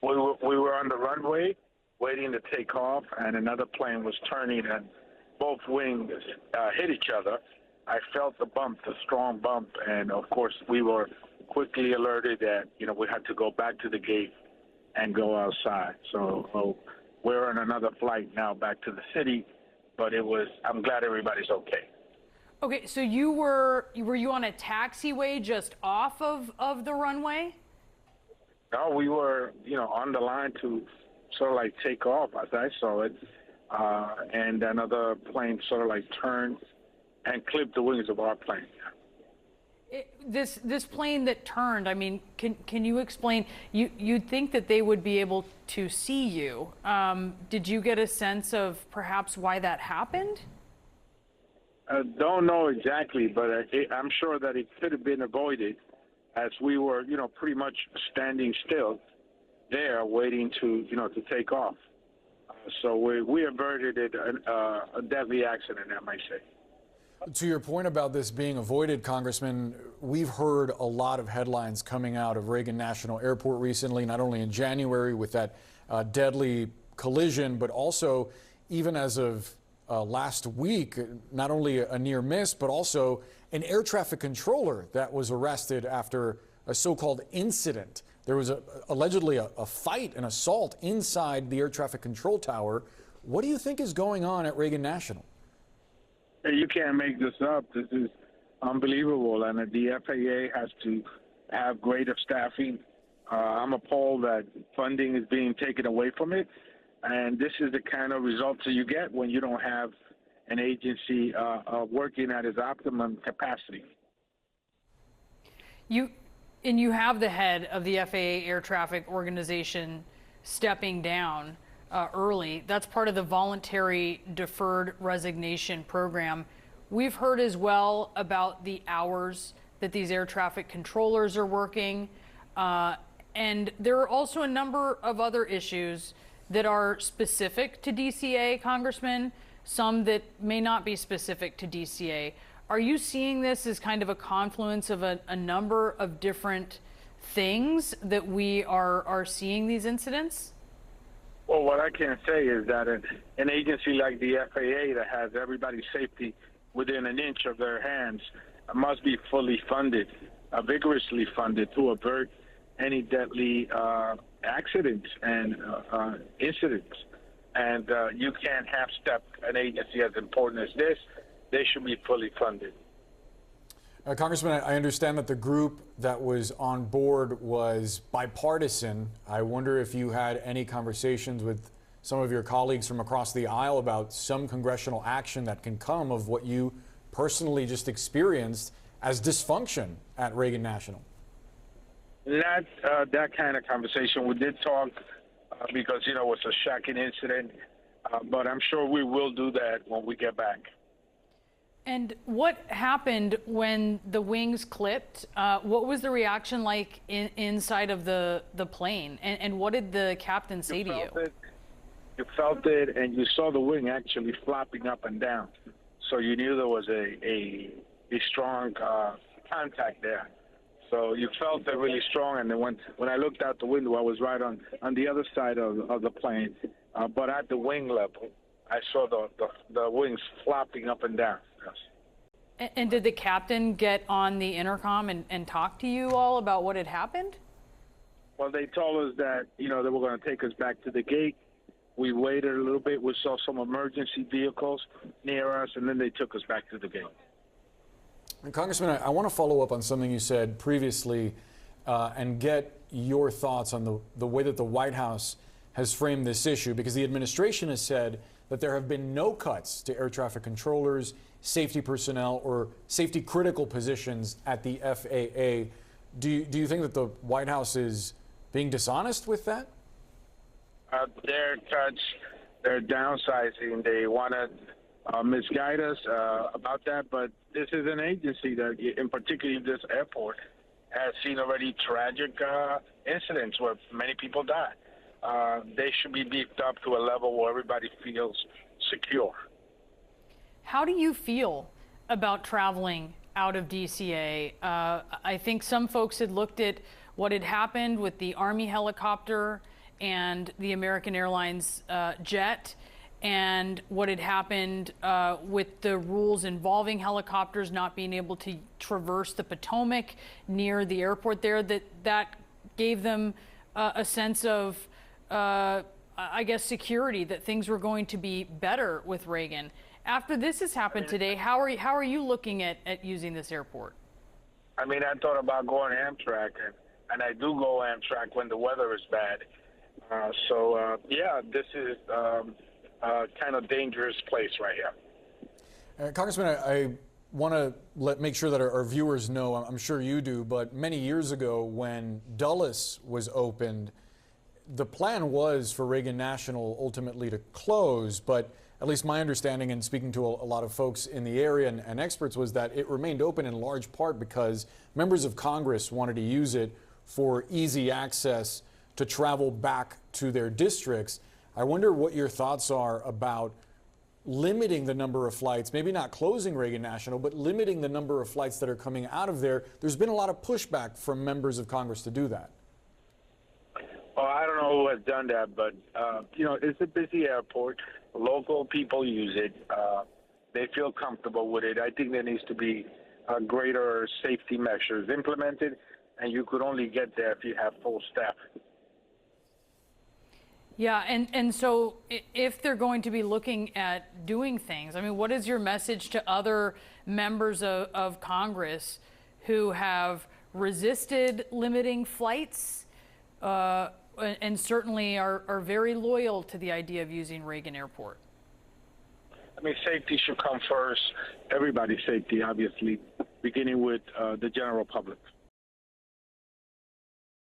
We were on the runway waiting to take off, and another plane was turning, and both wings hit each other. I felt the bump, the strong bump, and of course we were quickly alerted that we had to go back to the gate and go outside. So we're on another flight now back to the city, but I'm glad everybody's okay. Okay, so were you on a taxiway just off of the runway? No, we were on the line to sort of like take off as I saw it, and another plane sort of like turned and clipped the wings of our plane. This plane that turned, I mean, can you explain? You'd think that they would be able to see you. Did you get a sense of perhaps why that happened? Don't know exactly, but I'm sure that it could have been avoided, as we were, pretty much standing still there, waiting to take off. So we averted a deadly accident, I might say. To your point about this being avoided, Congressman, we've heard a lot of headlines coming out of Reagan National Airport recently, not only in January with that deadly collision, but also even as of last week, not only a near miss, but also an air traffic controller that was arrested after a so-called incident. There was allegedly a fight, an assault inside the air traffic control tower. What do you think is going on at Reagan National? You can't make this up. This is unbelievable, and the FAA has to have greater staffing. I'm appalled that funding is being taken away from it, and this is the kind of results that you get when you don't have an agency working at its optimum capacity. You have the head of the FAA Air Traffic Organization stepping down early. That's part of the voluntary deferred resignation program. We've heard as well about the hours that these air traffic controllers are working. And there are also a number of other issues that are specific to DCA, Congressman, some that may not be specific to DCA. Are you seeing this as kind of a confluence of a number of different things that we are seeing these incidents? Well, what I can say is that an agency like the FAA that has everybody's safety within an inch of their hands must be fully funded, vigorously funded to avert any deadly accidents and incidents. And you can't half-step an agency as important as this. They should be fully funded. Congressman, I understand that the group that was on board was bipartisan. I wonder if you had any conversations with some of your colleagues from across the aisle about some congressional action that can come of what you personally just experienced as dysfunction at Reagan National. Not that kind of conversation. We did talk because, it was a shocking incident, but I'm sure we will do that when we get back. And what happened when the wings clipped? What was the reaction like inside of the plane? And what did the captain say to you? You felt it, and you saw the wing actually flopping up and down. So you knew there was a strong contact there. So you felt it really strong. And then when I looked out the window, I was right on the other side of the plane. But at the wing level, I saw the wings flopping up and down. Yes. And did the captain get on the intercom and talk to you all about what had happened? Well, they told us that, they were going to take us back to the gate. We waited a little bit. We saw some emergency vehicles near us, and then they took us back to the gate. And Congressman, I want to follow up on something you said previously and get your thoughts on the way that the White House has framed this issue, because the administration has said that there have been no cuts to air traffic controllers, safety personnel, or safety critical positions at the FAA. Do you think that the White House is being dishonest with that? Their cuts, they're downsizing. They want to misguide us about that, but this is an agency that, in particular this airport, has seen already tragic incidents where many people die. They should be beefed up to a level where everybody feels secure. How do you feel about traveling out of DCA? I think some folks had looked at what had happened with the Army helicopter and the American Airlines jet, and what had happened with the rules involving helicopters not being able to traverse the Potomac near the airport there, that gave them a sense of, I guess, security, that things were going to be better with Reagan. After this has happened today, how are you looking at using this airport? I mean, I thought about going Amtrak, and I do go Amtrak when the weather is bad. Yeah, this is a kind of dangerous place right here. Congressman, I want to make sure that our viewers know, I'm sure you do, but many years ago when Dulles was opened, the plan was for Reagan National ultimately to close, but at least my understanding and speaking to a lot of folks in the area and experts was that it remained open in large part because members of Congress wanted to use it for easy access to travel back to their districts. I wonder what your thoughts are about limiting the number of flights, maybe not closing Reagan National, but limiting the number of flights that are coming out of there. There's been a lot of pushback from members of Congress to do that. Well, I don't know who has done that, but, it's a busy airport. Local people use it. They feel comfortable with it. I think there needs to be greater safety measures implemented, and you could only get there if you have full staff. Yeah, and so if they're going to be looking at doing things, I mean, what is your message to other members of Congress who have resisted limiting flights and certainly are very loyal to the idea of using Reagan Airport? I mean, safety should come first. Everybody's safety, obviously, beginning with the general public.